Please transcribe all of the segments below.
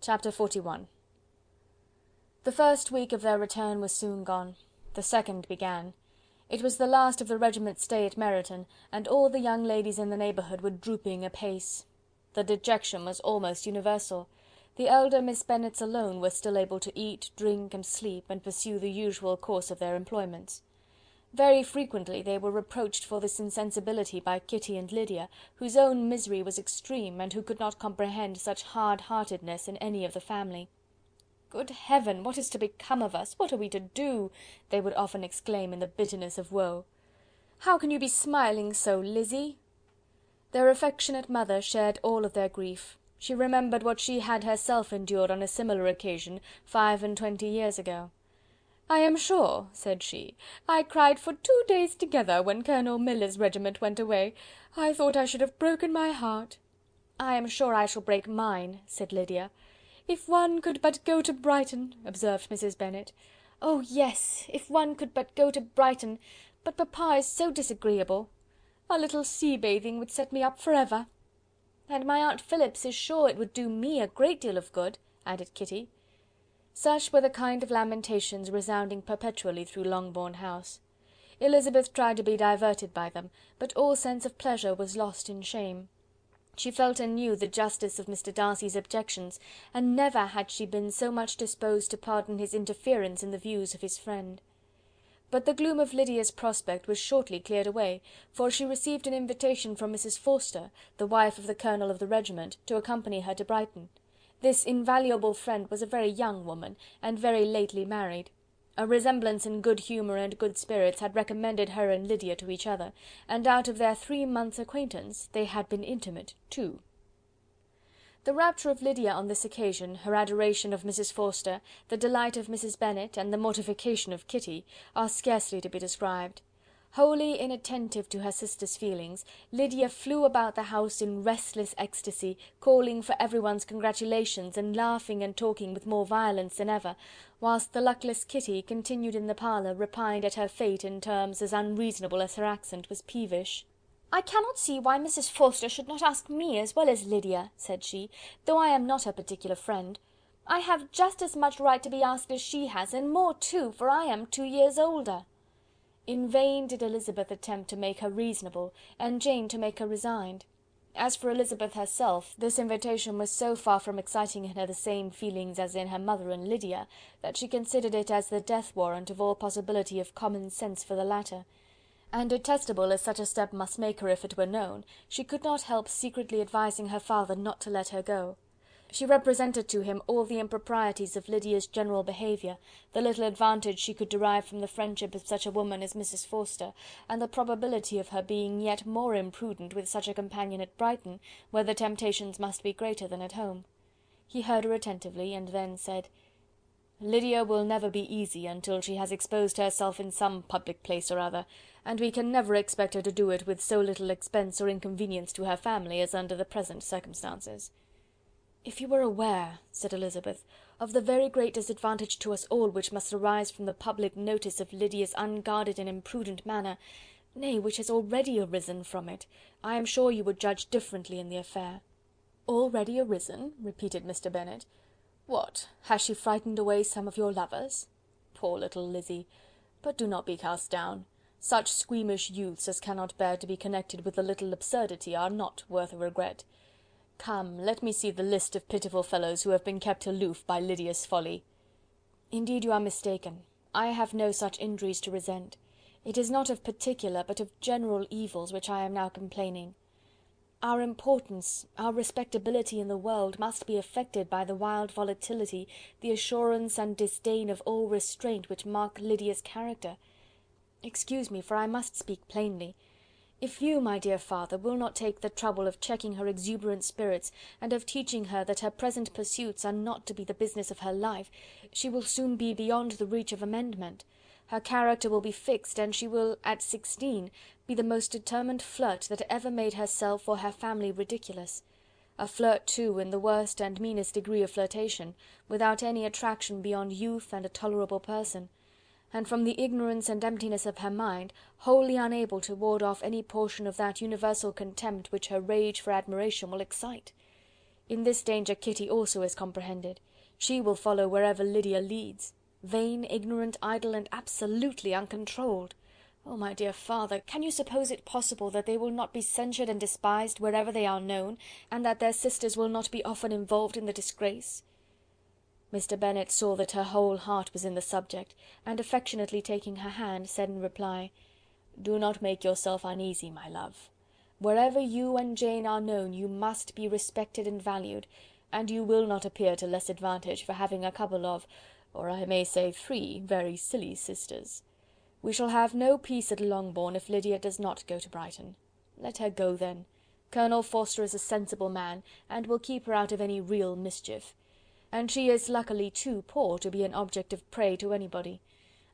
Chapter 41. The first week of their return was soon gone. The second began. It was the last of the regiment's stay at Meryton, and all the young ladies in the neighbourhood were drooping apace. The dejection was almost universal. The elder Miss Bennets alone were still able to eat, drink, and sleep, and pursue the usual course of their employments. Very frequently they were reproached for this insensibility by Kitty and Lydia, whose own misery was extreme, and who could not comprehend such hard-heartedness in any of the family. "Good Heaven! what is to become of us? What are we to do?" they would often exclaim in the bitterness of woe. "How can you be smiling so, Lizzy?" Their affectionate mother shared all of their grief. She remembered what she had herself endured on a similar occasion 25 years ago. "I am sure," said she, "I cried for 2 days together when Colonel Miller's regiment went away. I thought I should have broken my heart." "I am sure I shall break mine," said Lydia. "If one could but go to Brighton," observed Mrs. Bennet. "Oh yes, if one could but go to Brighton, but papa is so disagreeable. A little sea bathing would set me up for ever." "And my Aunt Phillips is sure it would do me a great deal of good," added Kitty. Such were the kind of lamentations resounding perpetually through Longbourn House. Elizabeth tried to be diverted by them, but all sense of pleasure was lost in shame. She felt and knew the justice of Mr. Darcy's objections, and never had she been so much disposed to pardon his interference in the views of his friend. But the gloom of Lydia's prospect was shortly cleared away, for she received an invitation from Mrs. Forster, the wife of the colonel of the regiment, to accompany her to Brighton. This invaluable friend was a very young woman, and very lately married. A resemblance in good humour and good spirits had recommended her and Lydia to each other, and out of their 3 months' acquaintance they had been intimate too. The rapture of Lydia on this occasion, her adoration of Mrs. Forster, the delight of Mrs. Bennet, and the mortification of Kitty, are scarcely to be described. Wholly inattentive to her sister's feelings, Lydia flew about the house in restless ecstasy, calling for everyone's congratulations, and laughing and talking with more violence than ever, whilst the luckless Kitty continued in the parlour, repined at her fate in terms as unreasonable as her accent was peevish. "I cannot see why Mrs. Forster should not ask me as well as Lydia," said she, "though I am not her particular friend. I have just as much right to be asked as she has, and more too, for I am 2 years older." In vain did Elizabeth attempt to make her reasonable, and Jane to make her resigned. As for Elizabeth herself, this invitation was so far from exciting in her the same feelings as in her mother and Lydia, that she considered it as the death warrant of all possibility of common sense for the latter; and detestable as such a step must make her if it were known, she could not help secretly advising her father not to let her go. She represented to him all the improprieties of Lydia's general behaviour, the little advantage she could derive from the friendship of such a woman as Mrs. Forster, and the probability of her being yet more imprudent with such a companion at Brighton, where the temptations must be greater than at home. He heard her attentively, and then said: "Lydia will never be easy until she has exposed herself in some public place or other, and we can never expect her to do it with so little expense or inconvenience to her family as under the present circumstances." "If you were aware," said Elizabeth, "of the very great disadvantage to us all which must arise from the public notice of Lydia's unguarded and imprudent manner, nay, which has already arisen from it, I am sure you would judge differently in the affair." "Already arisen?" repeated Mr. Bennet. "What, has she frightened away some of your lovers? Poor little Lizzy! But do not be cast down. Such squeamish youths as cannot bear to be connected with a little absurdity are not worth a regret. Come, let me see the list of pitiful fellows who have been kept aloof by Lydia's folly." "Indeed you are mistaken. I have no such injuries to resent. It is not of particular, but of general evils which I am now complaining. Our importance, our respectability in the world, must be affected by the wild volatility, the assurance and disdain of all restraint which mark Lydia's character. Excuse me, for I must speak plainly. If you, my dear father, will not take the trouble of checking her exuberant spirits, and of teaching her that her present pursuits are not to be the business of her life, she will soon be beyond the reach of amendment. Her character will be fixed, and she will, at 16, be the most determined flirt that ever made herself or her family ridiculous. A flirt, too, in the worst and meanest degree of flirtation, without any attraction beyond youth and a tolerable person, and from the ignorance and emptiness of her mind, wholly unable to ward off any portion of that universal contempt which her rage for admiration will excite. In this danger Kitty also is comprehended. She will follow wherever Lydia leads. Vain, ignorant, idle, and absolutely uncontrolled. Oh, my dear father, can you suppose it possible that they will not be censured and despised wherever they are known, and that their sisters will not be often involved in the disgrace?" Mr. Bennet saw that her whole heart was in the subject, and affectionately taking her hand, said in reply, "Do not make yourself uneasy, my love. Wherever you and Jane are known, you must be respected and valued, and you will not appear to less advantage for having a couple of, or I may say 3, very silly sisters. We shall have no peace at Longbourn if Lydia does not go to Brighton. Let her go then. Colonel Forster is a sensible man, and will keep her out of any real mischief. And she is luckily too poor to be an object of prey to anybody.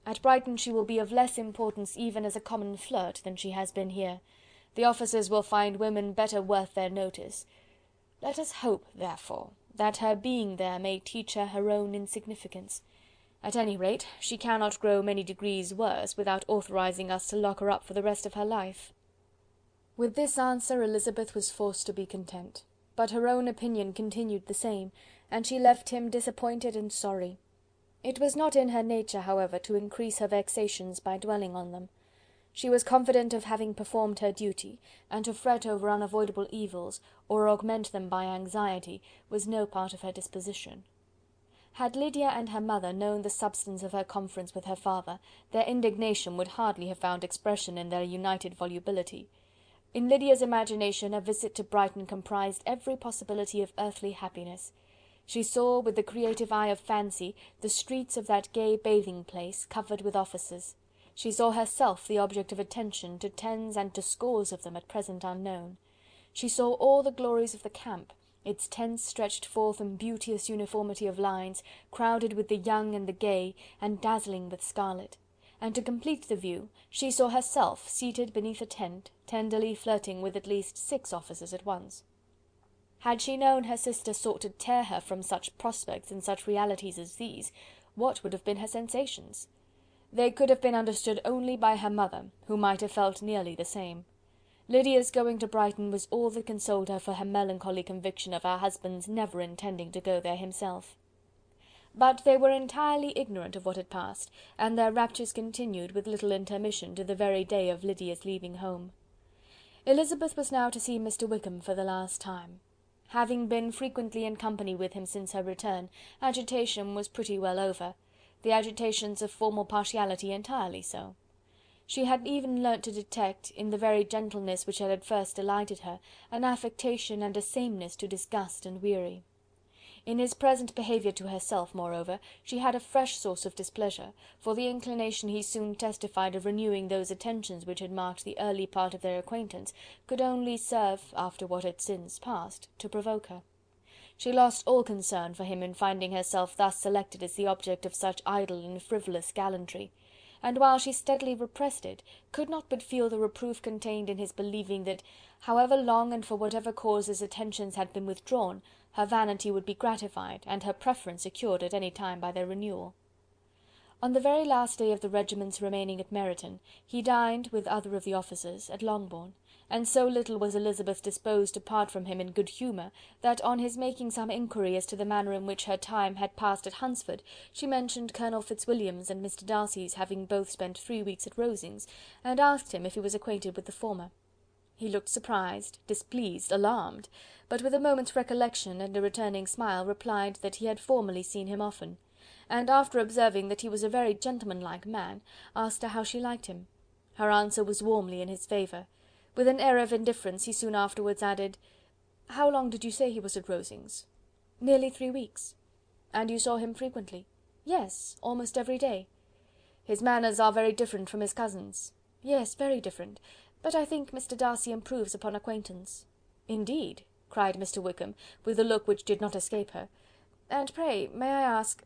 At Brighton she will be of less importance even as a common flirt than she has been here. The officers will find women better worth their notice. Let us hope, therefore, that her being there may teach her her own insignificance. At any rate, she cannot grow many degrees worse without authorizing us to lock her up for the rest of her life." With this answer Elizabeth was forced to be content, but her own opinion continued the same, and she left him disappointed and sorry. It was not in her nature, however, to increase her vexations by dwelling on them. She was confident of having performed her duty, and to fret over unavoidable evils, or augment them by anxiety, was no part of her disposition. Had Lydia and her mother known the substance of her conference with her father, their indignation would hardly have found expression in their united volubility. In Lydia's imagination a visit to Brighton comprised every possibility of earthly happiness. She saw, with the creative eye of fancy, the streets of that gay bathing place covered with officers. She saw herself the object of attention to tens and to scores of them at present unknown. She saw all the glories of the camp, its tents stretched forth in beauteous uniformity of lines, crowded with the young and the gay, and dazzling with scarlet. And to complete the view, she saw herself seated beneath a tent, tenderly flirting with at least 6 officers at once. Had she known her sister sought to tear her from such prospects and such realities as these, what would have been her sensations? They could have been understood only by her mother, who might have felt nearly the same. Lydia's going to Brighton was all that consoled her for her melancholy conviction of her husband's never intending to go there himself. But they were entirely ignorant of what had passed, and their raptures continued with little intermission to the very day of Lydia's leaving home. Elizabeth was now to see Mr. Wickham for the last time. Having been frequently in company with him since her return, agitation was pretty well over, the agitations of formal partiality entirely so. She had even learnt to detect, in the very gentleness which had at first delighted her, an affectation and a sameness to disgust and weary. In his present behaviour to herself, moreover, she had a fresh source of displeasure, for the inclination he soon testified of renewing those attentions which had marked the early part of their acquaintance could only serve, after what had since passed, to provoke her. She lost all concern for him in finding herself thus selected as the object of such idle and frivolous gallantry, and while she steadily repressed it, could not but feel the reproof contained in his believing that, however long and for whatever cause his attentions had been withdrawn, her vanity would be gratified, and her preference secured at any time by their renewal. On the very last day of the regiment's remaining at Meryton, he dined, with other of the officers, at Longbourn, and so little was Elizabeth disposed to part from him in good humour, that on his making some inquiry as to the manner in which her time had passed at Hunsford, she mentioned Colonel Fitzwilliam's and Mr. Darcy's having both spent 3 weeks at Rosings, and asked him if he was acquainted with the former. He looked surprised, displeased, alarmed, but with a moment's recollection and a returning smile replied that he had formerly seen him often, and after observing that he was a very gentlemanlike man, asked her how she liked him. Her answer was warmly in his favour. With an air of indifference he soon afterwards added, "How long did you say he was at Rosings?" "Nearly 3 weeks." "And you saw him frequently?" "Yes, almost every day." "His manners are very different from his cousin's." "Yes, very different, but I think Mr. Darcy improves upon acquaintance." "Indeed!" cried Mr. Wickham, with a look which did not escape her. "And pray, may I ask—"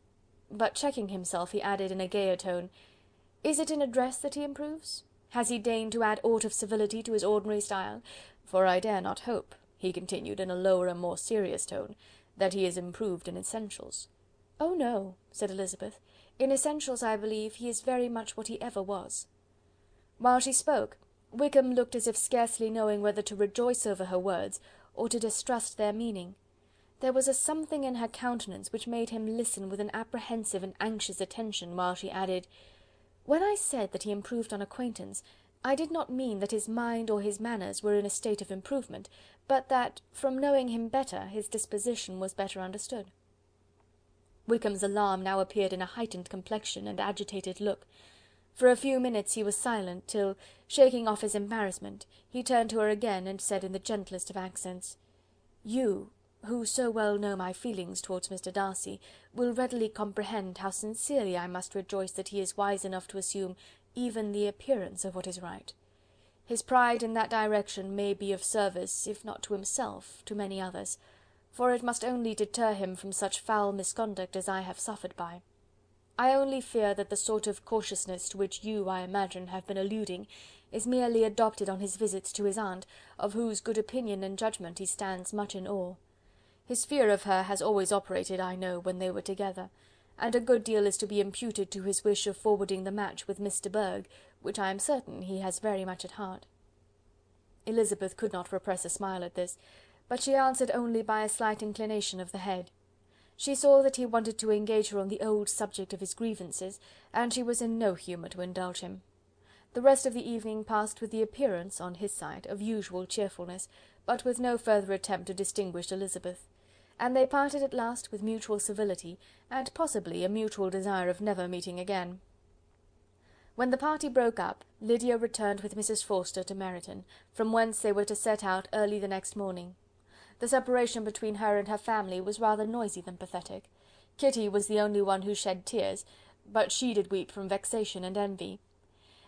but checking himself, he added in a gayer tone, "is it in address that he improves? Has he deigned to add aught of civility to his ordinary style? For I dare not hope," he continued in a lower and more serious tone, "that he is improved in essentials." "Oh no," said Elizabeth, "in essentials, I believe, he is very much what he ever was." While she spoke, Wickham looked as if scarcely knowing whether to rejoice over her words, or to distrust their meaning. There was a something in her countenance which made him listen with an apprehensive and anxious attention, while she added, "When I said that he improved on acquaintance, I did not mean that his mind or his manners were in a state of improvement, but that, from knowing him better, his disposition was better understood." Wickham's alarm now appeared in a heightened complexion and agitated look. For a few minutes he was silent, till, shaking off his embarrassment, he turned to her again, and said in the gentlest of accents, "You, who so well know my feelings towards Mr. Darcy, will readily comprehend how sincerely I must rejoice that he is wise enough to assume even the appearance of what is right. His pride in that direction may be of service, if not to himself, to many others, for it must only deter him from such foul misconduct as I have suffered by. I only fear that the sort of cautiousness to which you, I imagine, have been alluding, is merely adopted on his visits to his aunt, of whose good opinion and judgment he stands much in awe. His fear of her has always operated, I know, when they were together, and a good deal is to be imputed to his wish of forwarding the match with Miss de Bourgh, which I am certain he has very much at heart." Elizabeth could not repress a smile at this, but she answered only by a slight inclination of the head. She saw that he wanted to engage her on the old subject of his grievances, and she was in no humour to indulge him. The rest of the evening passed with the appearance, on his side, of usual cheerfulness, but with no further attempt to distinguish Elizabeth, and they parted at last with mutual civility, and possibly a mutual desire of never meeting again. When the party broke up, Lydia returned with Mrs. Forster to Meryton, from whence they were to set out early the next morning. The separation between her and her family was rather noisy than pathetic. Kitty was the only one who shed tears, but she did weep from vexation and envy.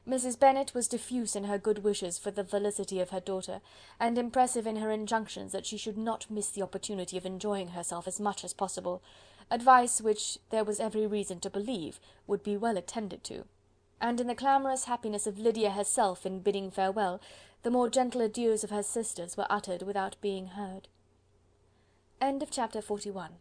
Mrs. Bennet was diffuse in her good wishes for the felicity of her daughter, and impressive in her injunctions that she should not miss the opportunity of enjoying herself as much as possible, advice which there was every reason to believe would be well attended to; and in the clamorous happiness of Lydia herself in bidding farewell, the more gentle adieus of her sisters were uttered without being heard. Chapter 41.